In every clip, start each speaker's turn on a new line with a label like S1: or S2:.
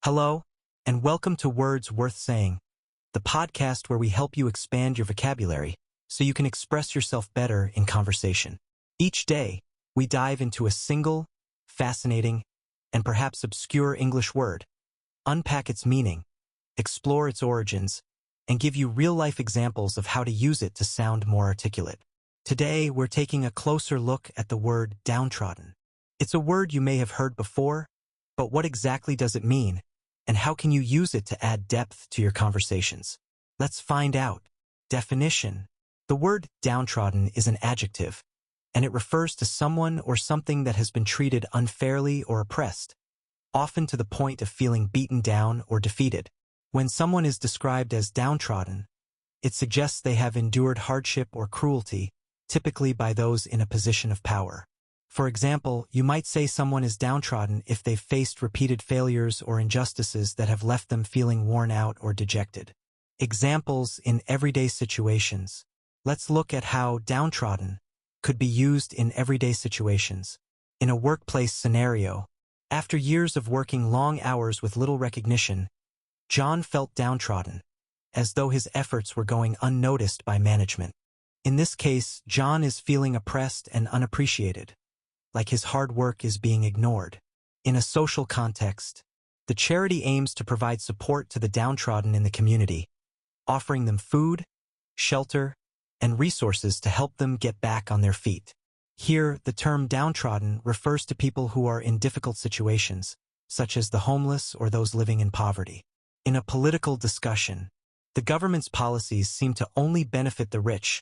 S1: Hello, and welcome to Words Worth Saying, the podcast where we help you expand your vocabulary so you can express yourself better in conversation. Each day, we dive into a single, fascinating, and perhaps obscure English word, unpack its meaning, explore its origins, and give you real-life examples of how to use it to sound more articulate. Today, we're taking a closer look at the word downtrodden. It's a word you may have heard before, but what exactly does it mean? And how can you use it to add depth to your conversations? Let's find out. Definition. The word downtrodden is an adjective, and it refers to someone or something that has been treated unfairly or oppressed, often to the point of feeling beaten down or defeated. When someone is described as downtrodden, it suggests they have endured hardship or cruelty, typically by those in a position of power. For example, you might say someone is downtrodden if they've faced repeated failures or injustices that have left them feeling worn out or dejected. Examples in everyday situations. Let's look at how downtrodden could be used in everyday situations. In a workplace scenario, after years of working long hours with little recognition, John felt downtrodden, as though his efforts were going unnoticed by management. In this case, John is feeling oppressed and unappreciated, like his hard work is being ignored. In a social context, the charity aims to provide support to the downtrodden in the community, offering them food, shelter, and resources to help them get back on their feet. Here, the term downtrodden refers to people who are in difficult situations, such as the homeless or those living in poverty. In a political discussion, the government's policies seem to only benefit the rich,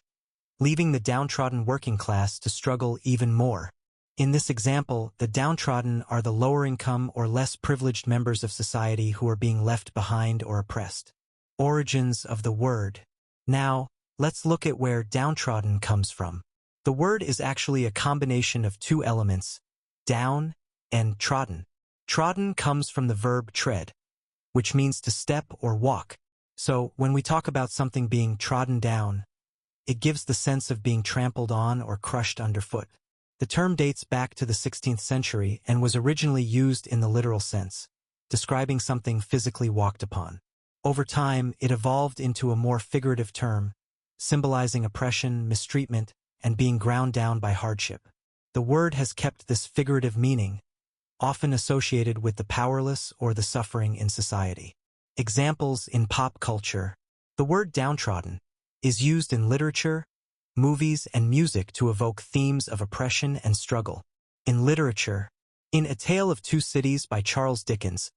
S1: leaving the downtrodden working class to struggle even more. In this example, the downtrodden are the lower-income or less privileged members of society who are being left behind or oppressed. Origins of the word. Now, let's look at where downtrodden comes from. The word is actually a combination of two elements, down and trodden. Trodden comes from the verb tread, which means to step or walk. So, when we talk about something being trodden down, it gives the sense of being trampled on or crushed underfoot. The term dates back to the 16th century and was originally used in the literal sense, describing something physically walked upon. Over time, it evolved into a more figurative term, symbolizing oppression, mistreatment, and being ground down by hardship. The word has kept this figurative meaning, often associated with the powerless or the suffering in society. Examples in pop culture. The word downtrodden is used in literature, movies, and music to evoke themes of oppression and struggle. In literature, in A Tale of Two Cities by Charles Dickens,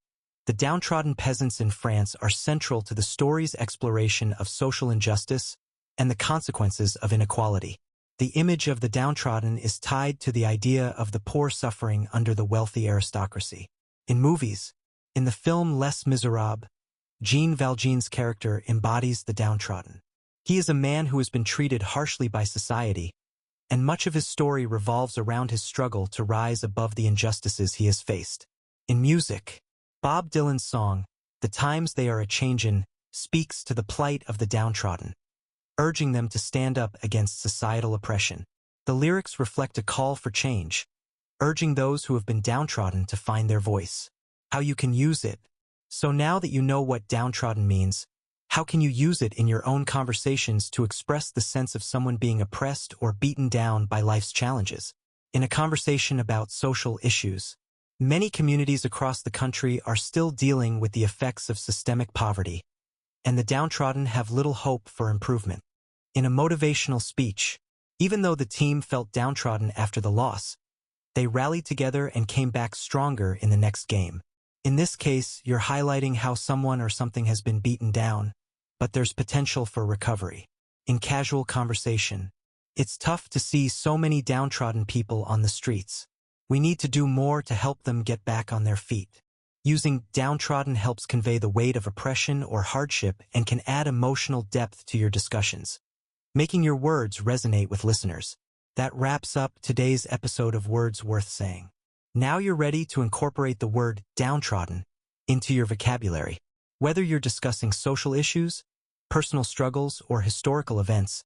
S1: the downtrodden peasants in France are central to the story's exploration of social injustice and the consequences of inequality. The image of the downtrodden is tied to the idea of the poor suffering under the wealthy aristocracy. In movies, in the film Les Miserables, Jean Valjean's character embodies the downtrodden. He is a man who has been treated harshly by society, and much of his story revolves around his struggle to rise above the injustices he has faced. In music, Bob Dylan's song, The Times They Are A-Changin', speaks to the plight of the downtrodden, urging them to stand up against societal oppression. The lyrics reflect a call for change, urging those who have been downtrodden to find their voice. How you can use it. So now that you know what downtrodden means, how can you use it in your own conversations to express the sense of someone being oppressed or beaten down by life's challenges? In a conversation about social issues, many communities across the country are still dealing with the effects of systemic poverty, and the downtrodden have little hope for improvement. In a motivational speech, even though the team felt downtrodden after the loss, they rallied together and came back stronger in the next game. In this case, you're highlighting how someone or something has been beaten down, but there's potential for recovery. In casual conversation, it's tough to see so many downtrodden people on the streets. We need to do more to help them get back on their feet. Using downtrodden helps convey the weight of oppression or hardship and can add emotional depth to your discussions, making your words resonate with listeners. That wraps up today's episode of Words Worth Saying. Now you're ready to incorporate the word downtrodden into your vocabulary. Whether you're discussing social issues, personal struggles, or historical events,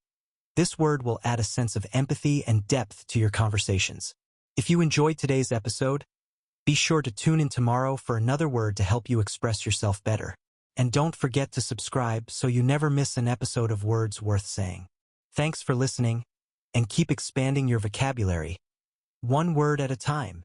S1: this word will add a sense of empathy and depth to your conversations. If you enjoyed today's episode, Be sure to tune in tomorrow for another word to help you express yourself better. And don't forget to subscribe so you never miss an episode of Words Worth Saying. Thanks for listening, and keep expanding your vocabulary, one word at a time.